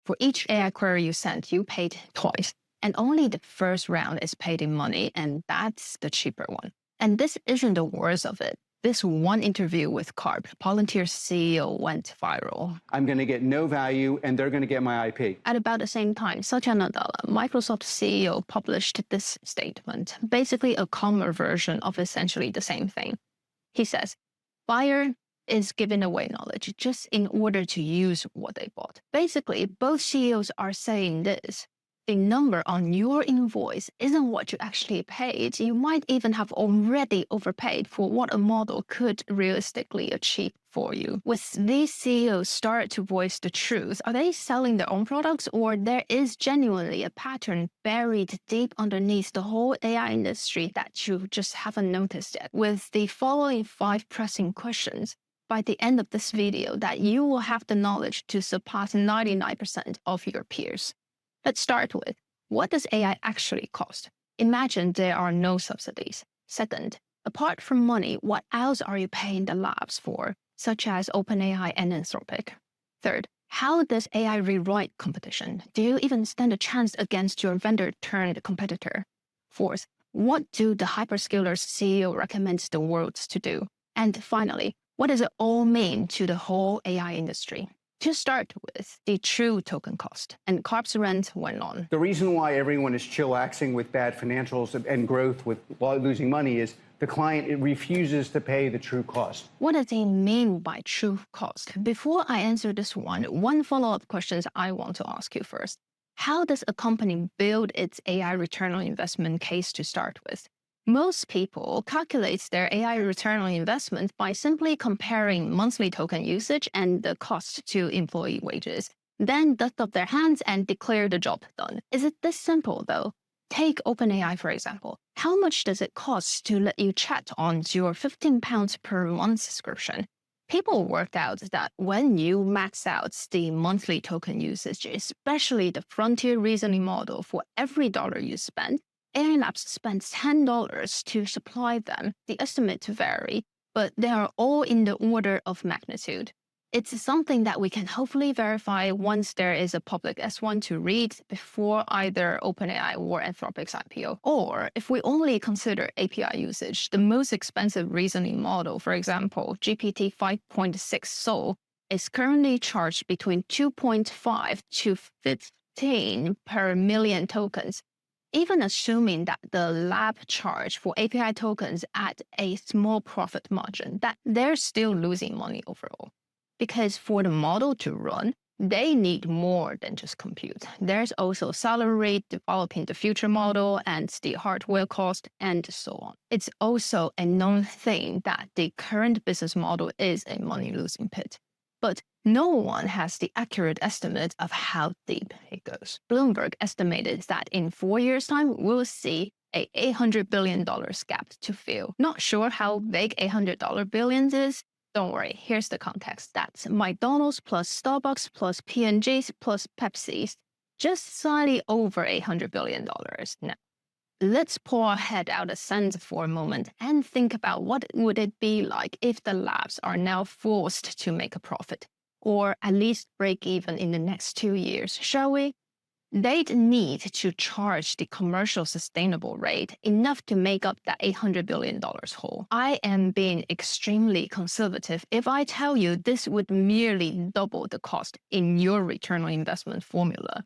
For each AI query you sent, you paid twice. And only the first round is paid in money, and that's the cheaper one. And this isn't the worst of it. This one interview with Karp, Palantir CEO, went viral. I'm going to get no value, and they're going to get my IP. At about the same time, Satya Nadella, Microsoft CEO, published this statement, basically a calmer version of essentially the same thing. He says, buyer is giving away knowledge just in order to use what they bought. Basically, both CEOs are saying this. The number on your invoice isn't what you actually paid. You might even have already overpaid for what a model could realistically achieve for you. With these CEOs start to voice the truth, are they selling their own products, or there is genuinely a pattern buried deep underneath the whole AI industry that you just haven't noticed yet? With the following 5 pressing questions, by the end of this video, that you will have the knowledge to surpass 99% of your peers. Let's start with, what does AI actually cost? Imagine there are no subsidies. Second, apart from money, what else are you paying the labs for, such as OpenAI and Anthropic? Third, how does AI rewrite competition? Do you even stand a chance against your vendor-turned-competitor? Fourth, what do the hyperscalers CEO recommends the world to do? And finally, what does it all mean to the whole AI industry? To start with, the true token cost, and Karp's rant went on. The reason why everyone is chillaxing with bad financials and growth with losing money is the client refuses to pay the true cost. What does he mean by true cost? Before I answer this one follow-up question I want to ask you first. How does a company build its AI return on investment case to start with? Most people calculate their AI return on investment by simply comparing monthly token usage and the cost to employee wages, then dust off their hands and declare the job done. Is it this simple, though? Take OpenAI, for example. How much does it cost to let you chat on your £15 per month subscription? People worked out that when you max out the monthly token usage, especially the frontier reasoning model, for every dollar you spend, AI Labs spends $10 to supply them. The estimates vary, but they are all in the order of magnitude. It's something that we can hopefully verify once there is a public S1 to read before either OpenAI or Anthropic's IPO. Or if we only consider API usage, the most expensive reasoning model, for example, GPT 5.6 Sol, is currently charged between 2.5 to 15 per million tokens. Even assuming that the lab charge for API tokens at a small profit margin, that they're still losing money overall. Because for the model to run, they need more than just compute. There's also salary, developing the future model, and the hardware cost, and so on. It's also a known thing that the current business model is a money-losing pit. But no one has the accurate estimate of how deep it goes. Bloomberg estimated that in 4 years' time, we'll see a $800 billion gap to fill. Not sure how big $800 billion is? Don't worry, here's the context. That's McDonald's plus Starbucks plus P&Gs plus Pepsi's, just slightly over $800 billion. Now, let's pull our head out of sand for a moment and think about what would it be like if the labs are now forced to make a profit, or at least break even in the next 2 years, shall we? They'd need to charge the commercial sustainable rate enough to make up that $800 billion hole. I am being extremely conservative if I tell you this would merely double the cost in your return on investment formula.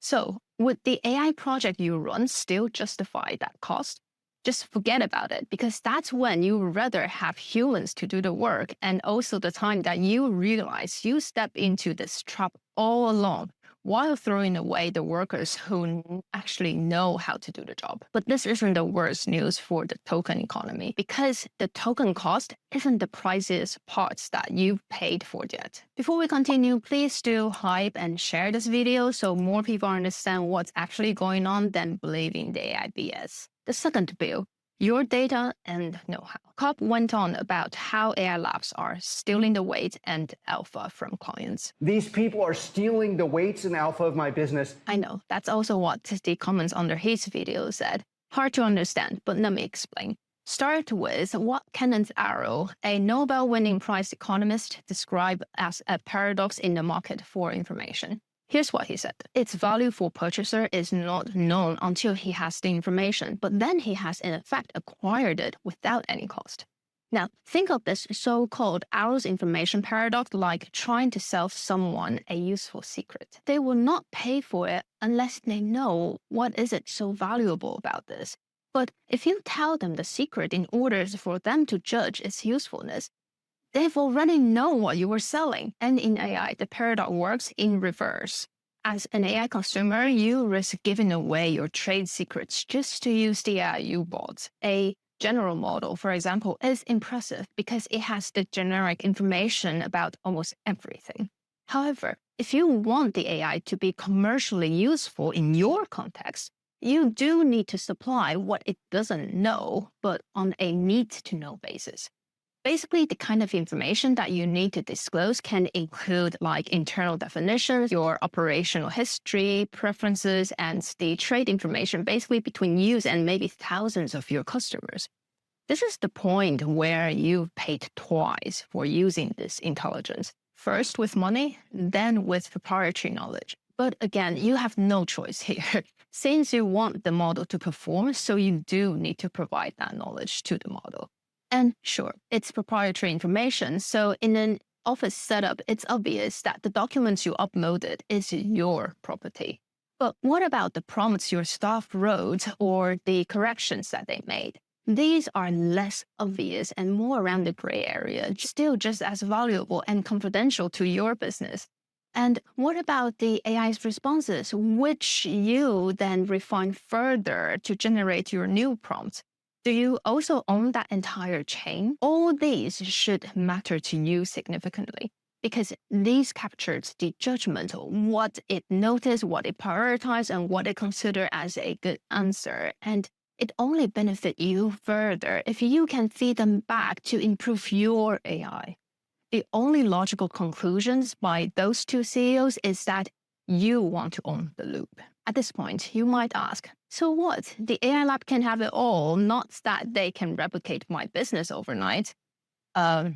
So, would the AI project you run still justify that cost? Just forget about it, because that's when you would rather have humans to do the work, and also the time that you realize you step into this trap all along while throwing away the workers who actually know how to do the job. But this isn't the worst news for the token economy, because the token cost isn't the priciest parts that you've paid for yet. Before we continue, please do hype and share this video so more people understand what's actually going on than believing the AI BS. The second bill, your data and know-how. Karp went on about how AI labs are stealing the weight and alpha from clients. These people are stealing the weights and alpha of my business. I know, that's also what the comments under his video said. Hard to understand, but let me explain. Start with what Kenneth Arrow, a Nobel-winning prize economist, described as a paradox in the market for information. Here's what he said. Its value for purchaser is not known until he has the information, but then he has in effect acquired it without any cost. Now, think of this so-called Alice information paradox like trying to sell someone a useful secret. They will not pay for it unless they know what is it so valuable about this. But if you tell them the secret in order for them to judge its usefulness, they've already known what you were selling. And in AI, the paradox works in reverse. As an AI consumer, you risk giving away your trade secrets just to use the AI you bought. A general model, for example, is impressive because it has the generic information about almost everything. However, if you want the AI to be commercially useful in your context, you do need to supply what it doesn't know, but on a need-to-know basis. Basically, the kind of information that you need to disclose can include like internal definitions, your operational history, preferences, and the trade information basically between you and maybe thousands of your customers. This is the point where you've paid twice for using this intelligence. First with money, then with proprietary knowledge. But again, you have no choice here. Since you want the model to perform, so you do need to provide that knowledge to the model. And sure, it's proprietary information, so in an office setup, it's obvious that the documents you uploaded is your property. But what about the prompts your staff wrote or the corrections that they made? These are less obvious and more around the gray area, still just as valuable and confidential to your business. And what about the AI's responses, which you then refine further to generate your new prompts? Do you also own that entire chain? All these should matter to you significantly because these captures the judgment, what it noticed, what it prioritized, and what it considered as a good answer. And it only benefits you further if you can feed them back to improve your AI. The only logical conclusions by those two CEOs is that you want to own the loop. At this point, you might ask, so what? The AI lab can have it all, not that they can replicate my business overnight. Are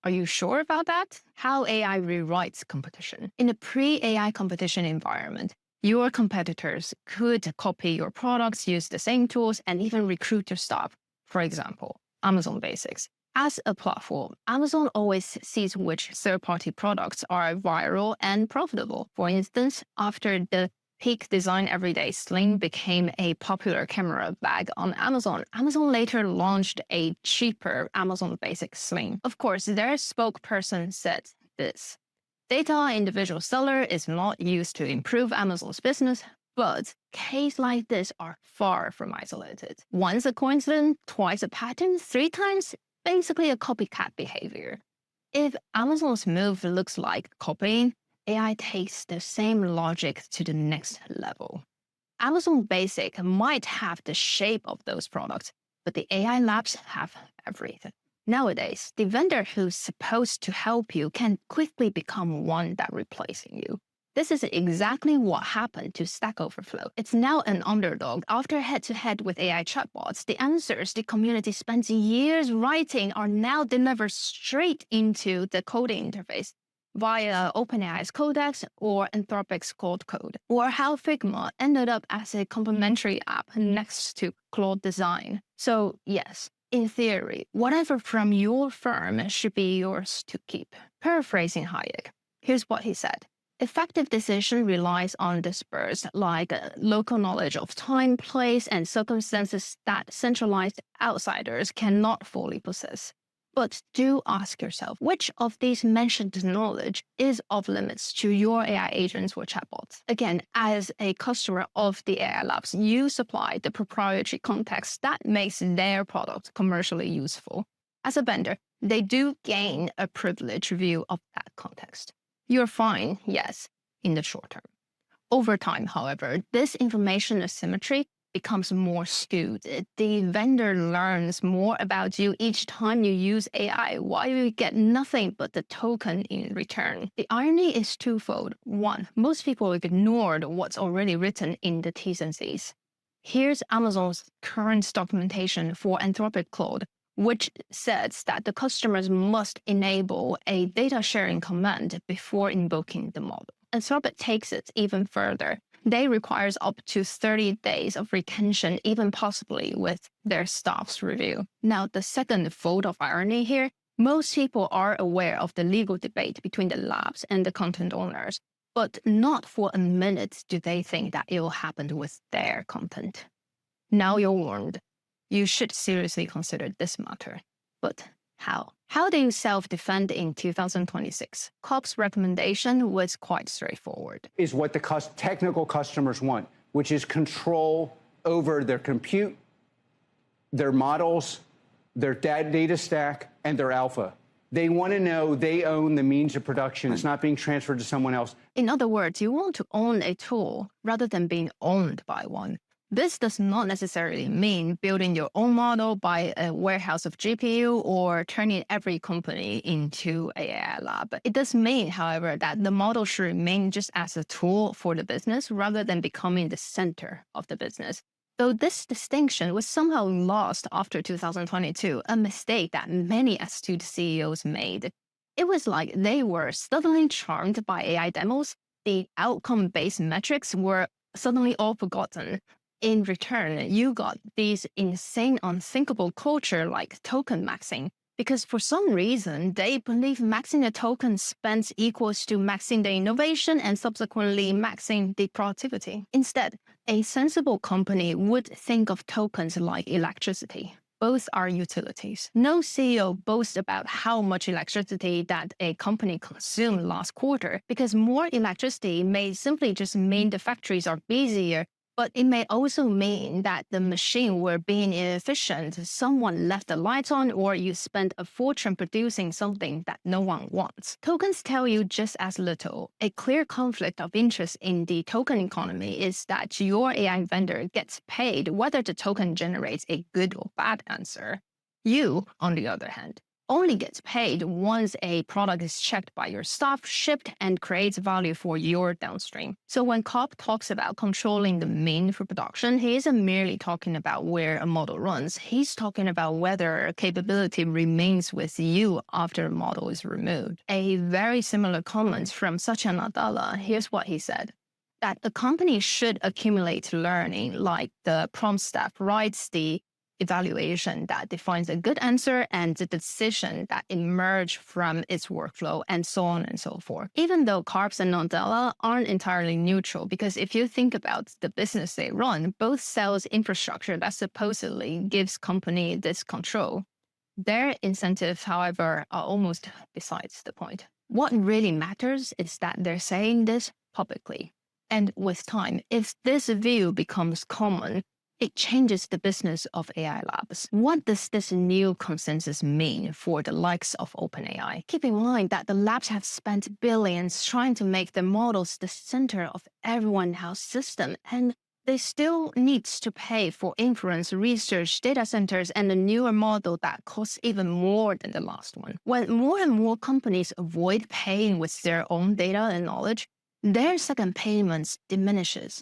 you sure about that? How AI rewrites competition. In a pre-AI competition environment, your competitors could copy your products, use the same tools, and even recruit your staff. For example, Amazon Basics. As a platform, Amazon always sees which third-party products are viral and profitable. For instance, after the Peak Design Everyday Sling became a popular camera bag on Amazon, Amazon later launched a cheaper Amazon Basic Sling. Of course, their spokesperson said this: data individual seller is not used to improve Amazon's business, but cases like this are far from isolated. Once a coincidence, twice a pattern, 3 times, basically a copycat behavior. If Amazon's move looks like copying, AI takes the same logic to the next level. Amazon Basic might have the shape of those products, but the AI labs have everything. Nowadays, the vendor who's supposed to help you can quickly become one that replacing you. This is exactly what happened to Stack Overflow. It's now an underdog. After head-to-head with AI chatbots, the answers the community spends years writing are now delivered straight into the coding interface via OpenAI's Codex or Anthropic's Claude Code, or how Figma ended up as a complementary app next to Claude Design. So yes, in theory, whatever from your firm should be yours to keep. Paraphrasing Hayek, here's what he said. Effective decision relies on dispersed, like local knowledge of time, place, and circumstances that centralized outsiders cannot fully possess. But do ask yourself, which of these mentioned knowledge is off limits to your AI agents or chatbots? Again, as a customer of the AI labs, you supply the proprietary context that makes their product commercially useful. As a vendor, they do gain a privileged view of that context. You're fine, yes, in the short term. Over time, however, this information asymmetry becomes more skewed. The vendor learns more about you each time you use AI, while you get nothing but the token in return. The irony is twofold. One, most people ignored what's already written in the T&Cs. Here's Amazon's current documentation for Anthropic Claude, which says that the customers must enable a data sharing command before invoking the model. Anthropic takes it even further. They requires up to 30 days of retention, even possibly with their staff's review. Now, the second fold of irony here, most people are aware of the legal debate between the labs and the content owners, but not for a minute do they think that it will happen with their content. Now you're warned. You should seriously consider this matter. But how? How do you self-defend in 2026? Karp's recommendation was quite straightforward. Is what the technical customers want, which is control over their compute, their models, their data stack, and their alpha. They want to know they own the means of production. It's not being transferred to someone else. In other words, you want to own a tool rather than being owned by one. This does not necessarily mean building your own model by a warehouse of GPU or turning every company into an AI lab. It does mean, however, that the model should remain just as a tool for the business rather than becoming the center of the business. Though this distinction was somehow lost after 2022, a mistake that many astute CEOs made. It was like they were suddenly charmed by AI demos. The outcome-based metrics were suddenly all forgotten. In return, you got these insane, unthinkable culture like token maxing, because for some reason, they believe maxing a token spent equals to maxing the innovation and subsequently maxing the productivity. Instead, a sensible company would think of tokens like electricity. Both are utilities. No CEO boasts about how much electricity that a company consumed last quarter, because more electricity may simply just mean the factories are busier, but it may also mean that the machine were being inefficient, someone left the lights on, or you spent a fortune producing something that no one wants. Tokens tell you just as little. A clear conflict of interest in the token economy is that your AI vendor gets paid whether the token generates a good or bad answer. You, on the other hand, only gets paid once a product is checked by your staff, shipped, and creates value for your downstream. So when Karp talks about controlling the mean for production, he isn't merely talking about where a model runs. He's talking about whether a capability remains with you after a model is removed. A very similar comment from Satya Nadella. Here's what he said. That a company should accumulate learning, like the prompt staff writes the evaluation that defines a good answer and the decision that emerge from its workflow, and so on and so forth. Even though Karp and Nadella aren't entirely neutral, because if you think about the business they run, both sells infrastructure that supposedly gives company this control. Their incentives, however, are almost besides the point. What really matters is that they're saying this publicly. And with time, if this view becomes common, it changes the business of AI labs. What does this new consensus mean for the likes of OpenAI? Keep in mind that the labs have spent billions trying to make their models the center of everyone's house system, and they still need to pay for inference, research, data centers, and a newer model that costs even more than the last one. When more and more companies avoid paying with their own data and knowledge, their second payments diminishes.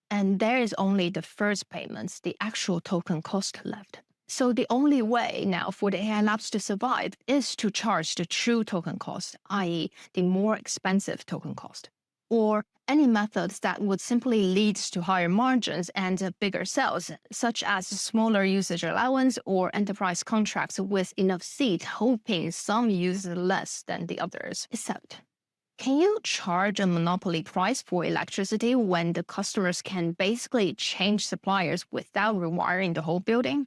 And there is only the first payments, the actual token cost left. So the only way now for the AI labs to survive is to charge the true token cost, i.e. the more expensive token cost, or any methods that would simply lead to higher margins and bigger sales, such as smaller usage allowance or enterprise contracts with enough seats, hoping some use less than the others. Except, can you charge a monopoly price for electricity when the customers can basically change suppliers without rewiring the whole building?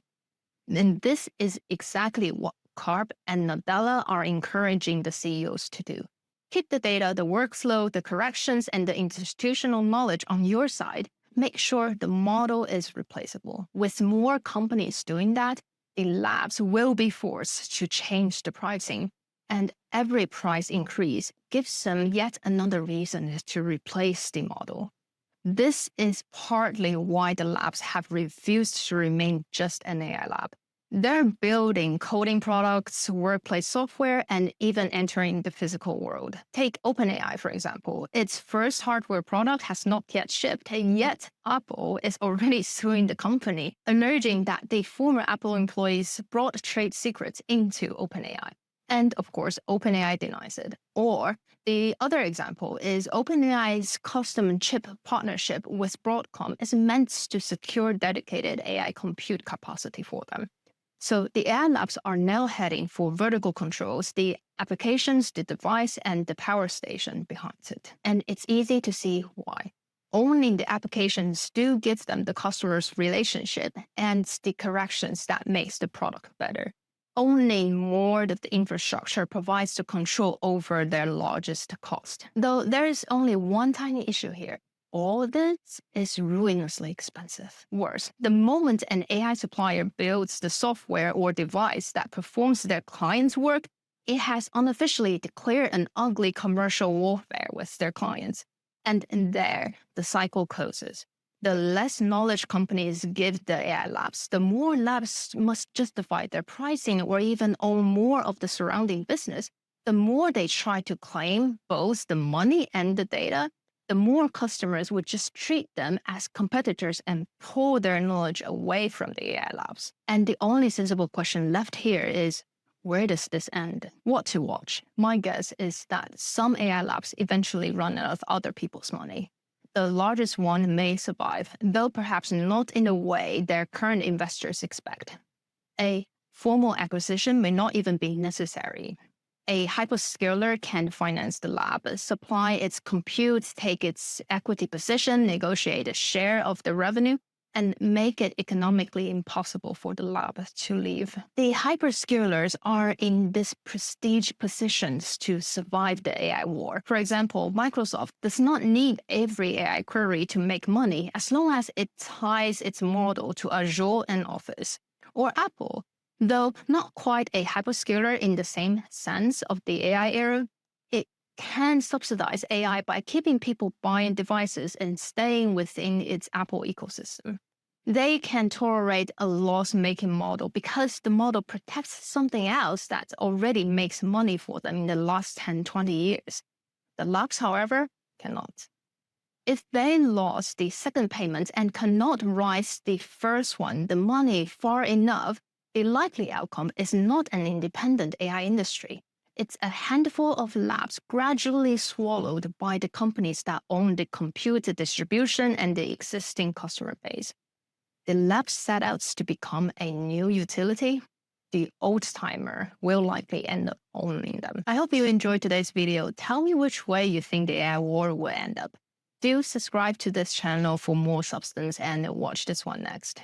And this is exactly what Karp and Nadella are encouraging the CEOs to do. Keep the data, the workflow, the corrections, and the institutional knowledge on your side. Make sure the model is replaceable. With more companies doing that, the labs will be forced to change the pricing. And every price increase gives them yet another reason to replace the model. This is partly why the labs have refused to remain just an AI lab. They're building coding products, workplace software, and even entering the physical world. Take OpenAI, for example. Its first hardware product has not yet shipped, and yet Apple is already suing the company, alleging that the former Apple employees brought trade secrets into OpenAI. And of course, OpenAI denies it. Or the other example is OpenAI's custom chip partnership with Broadcom is meant to secure dedicated AI compute capacity for them. So the AI labs are now heading for vertical controls, the applications, the device, and the power station behind it. And it's easy to see why. Owning the applications do give them the customer's relationship and the corrections that makes the product better. Owning more of the infrastructure provides the control over their largest cost. Though there is only one tiny issue here. All of this is ruinously expensive. Worse, the moment an AI supplier builds the software or device that performs their client's work, it has unofficially declared an ugly commercial warfare with their clients. And in there, the cycle closes. The less knowledge companies give the AI labs, the more labs must justify their pricing or even own more of the surrounding business. The more they try to claim both the money and the data, the more customers would just treat them as competitors and pull their knowledge away from the AI labs. And the only sensible question left here is, where does this end? What to watch? My guess is that some AI labs eventually run out of other people's money. The largest one may survive, though perhaps not in the way their current investors expect. A formal acquisition may not even be necessary. A hyperscaler can finance the lab, supply its compute, take its equity position, negotiate a share of the revenue, and make it economically impossible for the lab to leave. The hyperscalers are in this prestige positions to survive the AI war. For example, Microsoft does not need every AI query to make money as long as it ties its model to Azure and Office. Or Apple, though not quite a hyperscaler in the same sense of the AI era, it can subsidize AI by keeping people buying devices and staying within its Apple ecosystem. They can tolerate a loss-making model because the model protects something else that already makes money for them in the last 10, 20 years. The labs, however, cannot. If they lost the second payment and cannot raise the first one, the money far enough, the likely outcome is not an independent AI industry. It's a handful of labs gradually swallowed by the companies that own the compute distribution and the existing customer base. The labs set out to become a new utility. The old-timer will likely end up owning them. I hope you enjoyed today's video. Tell me which way you think the AI war will end up. Do subscribe to this channel for more substance and watch this one next.